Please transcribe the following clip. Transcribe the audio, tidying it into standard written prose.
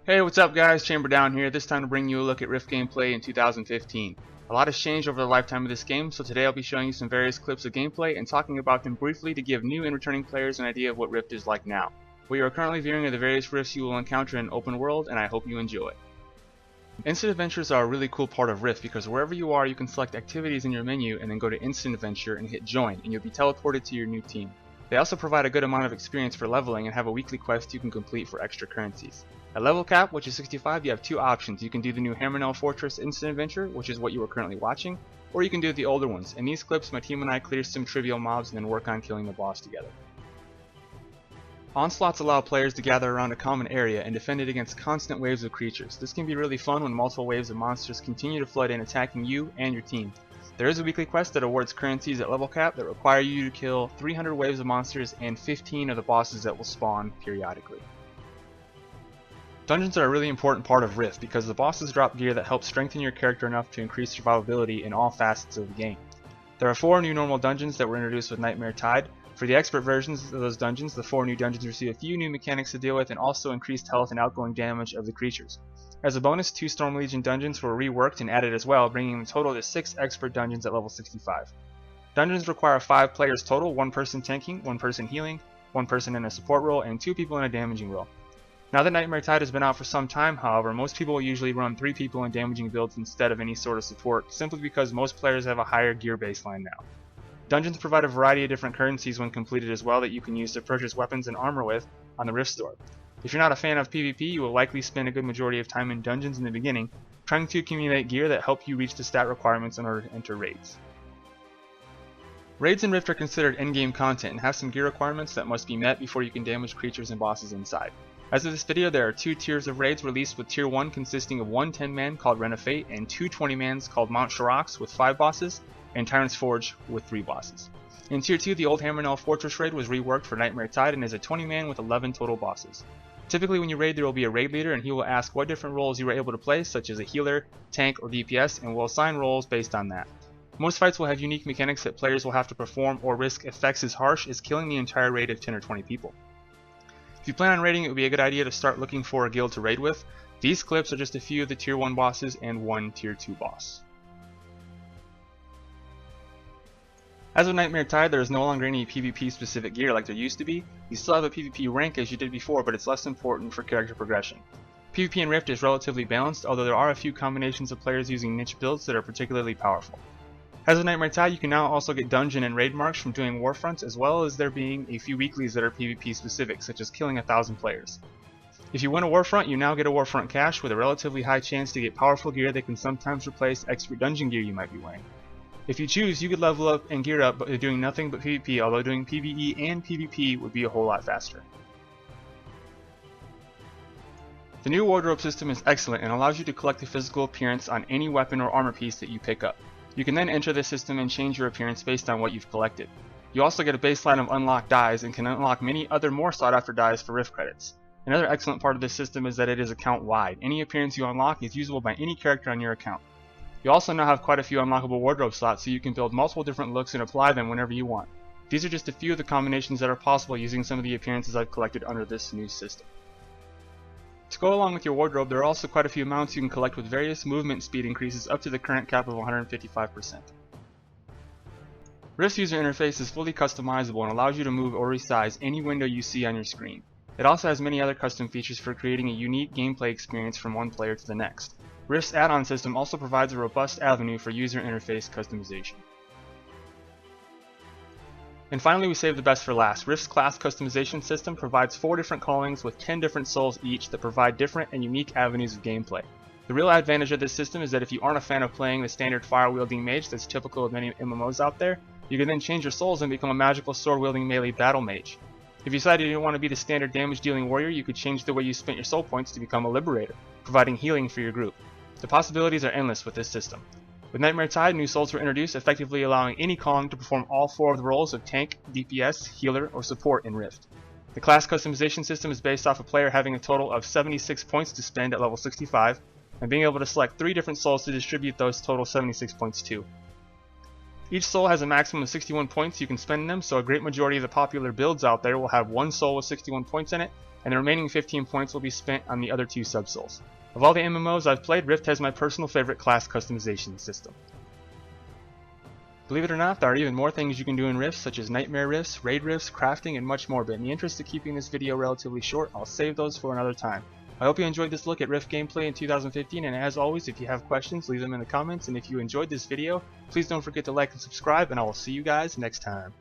Hey, what's up guys, Chamber Down here, this time to bring you a look at Rift gameplay in 2015. A lot has changed over the lifetime of this game, so today I'll be showing you some various clips of gameplay and talking about them briefly to give new and returning players an idea of what Rift is like now. We are currently viewing of the various Rifts you will encounter in open world, and I hope you enjoy. Instant adventures are a really cool part of Rift because wherever you are you can select activities in your menu and then go to instant adventure and hit join and you'll be teleported to your new team. They also provide a good amount of experience for leveling and have a weekly quest you can complete for extra currencies. At level cap, which is 65, you have two options. You can do the new Hammerknell Fortress Instant Adventure, which is what you are currently watching, or you can do the older ones. In these clips, my team and I clear some trivial mobs and then work on killing the boss together. Onslaughts allow players to gather around a common area and defend it against constant waves of creatures. This can be really fun when multiple waves of monsters continue to flood in attacking you and your team. There is a weekly quest that awards currencies at level cap that require you to kill 300 waves of monsters and 15 of the bosses that will spawn periodically. Dungeons are a really important part of Rift because the bosses drop gear that helps strengthen your character enough to increase survivability in all facets of the game. There are 4 new normal dungeons that were introduced with Nightmare Tide. For the expert versions of those dungeons, the 4 new dungeons receive a few new mechanics to deal with and also increased health and outgoing damage of the creatures. As a bonus, 2 Storm Legion dungeons were reworked and added as well, bringing the total to 6 expert dungeons at level 65. Dungeons require 5 players total, 1 person tanking, 1 person healing, 1 person in a support role, and 2 people in a damaging role. Now that Nightmare Tide has been out for some time, however, most people will usually run 3 people in damaging builds instead of any sort of support, simply because most players have a higher gear baseline now. Dungeons provide a variety of different currencies when completed as well that you can use to purchase weapons and armor with on the Rift store. If you're not a fan of PvP, you will likely spend a good majority of time in dungeons in the beginning, trying to accumulate gear that help you reach the stat requirements in order to enter raids. Raids in Rift are considered endgame content and have some gear requirements that must be met before you can damage creatures and bosses inside. As of this video, there are 2 tiers of raids released, with Tier 1 consisting of 1 10-man called Ren of Fate and 2 20-mans called Mount Sharax with 5 bosses, and Tyrant's Forge with 3 bosses. In Tier 2, the old Hammerknell Fortress raid was reworked for Nightmare Tide and is a 20-man with 11 total bosses. Typically when you raid there will be a raid leader and he will ask what different roles you were able to play, such as a healer, tank, or DPS, and will assign roles based on that. Most fights will have unique mechanics that players will have to perform or risk effects as harsh as killing the entire raid of 10 or 20 people. If you plan on raiding, it would be a good idea to start looking for a guild to raid with. These clips are just a few of the Tier 1 bosses and 1 Tier 2 boss. As with Nightmare Tide, there is no longer any PvP specific gear like there used to be. You still have a PvP rank as you did before, but it's less important for character progression. PvP in Rift is relatively balanced, although there are a few combinations of players using niche builds that are particularly powerful. As with Nightmare Tide, you can now also get dungeon and raid marks from doing warfronts, as well as there being a few weeklies that are PvP specific, such as killing 1,000 players. If you win a warfront, you now get a warfront cache with a relatively high chance to get powerful gear that can sometimes replace expert dungeon gear you might be wearing. If you choose, you could level up and gear up by doing nothing but PvP, although doing PvE and PvP would be a whole lot faster. The new wardrobe system is excellent and allows you to collect the physical appearance on any weapon or armor piece that you pick up. You can then enter the system and change your appearance based on what you've collected. You also get a baseline of unlocked dyes and can unlock many other more sought after dyes for Rift credits. Another excellent part of this system is that it is account wide. Any appearance you unlock is usable by any character on your account. You also now have quite a few unlockable wardrobe slots, so you can build multiple different looks and apply them whenever you want. These are just a few of the combinations that are possible using some of the appearances I've collected under this new system. To go along with your wardrobe, there are also quite a few mounts you can collect with various movement speed increases up to the current cap of 155%. Rift's user interface is fully customizable and allows you to move or resize any window you see on your screen. It also has many other custom features for creating a unique gameplay experience from one player to the next. Rift's add-on system also provides a robust avenue for user interface customization. And finally, we saved the best for last. Rift's class customization system provides 4 different callings with 10 different souls each that provide different and unique avenues of gameplay. The real advantage of this system is that if you aren't a fan of playing the standard fire-wielding mage that's typical of many MMOs out there, you can then change your souls and become a magical sword-wielding melee battle mage. If you decided you didn't want to be the standard damage-dealing warrior, you could change the way you spent your soul points to become a liberator, providing healing for your group. The possibilities are endless with this system. With Nightmare Tide, new souls were introduced, effectively allowing any calling to perform all 4 of the roles of tank, DPS, healer, or support in Rift. The class customization system is based off a player having a total of 76 points to spend at level 65, and being able to select 3 different souls to distribute those total 76 points to. Each soul has a maximum of 61 points you can spend in them, so a great majority of the popular builds out there will have one soul with 61 points in it, and the remaining 15 points will be spent on the other 2 sub-souls. Of all the MMOs I've played, Rift has my personal favorite class customization system. Believe it or not, there are even more things you can do in Rifts, such as nightmare rifts, raid rifts, crafting, and much more, but in the interest of keeping this video relatively short, I'll save those for another time. I hope you enjoyed this look at Rift gameplay in 2015, and as always, if you have questions, leave them in the comments, and if you enjoyed this video, please don't forget to like and subscribe, and I will see you guys next time.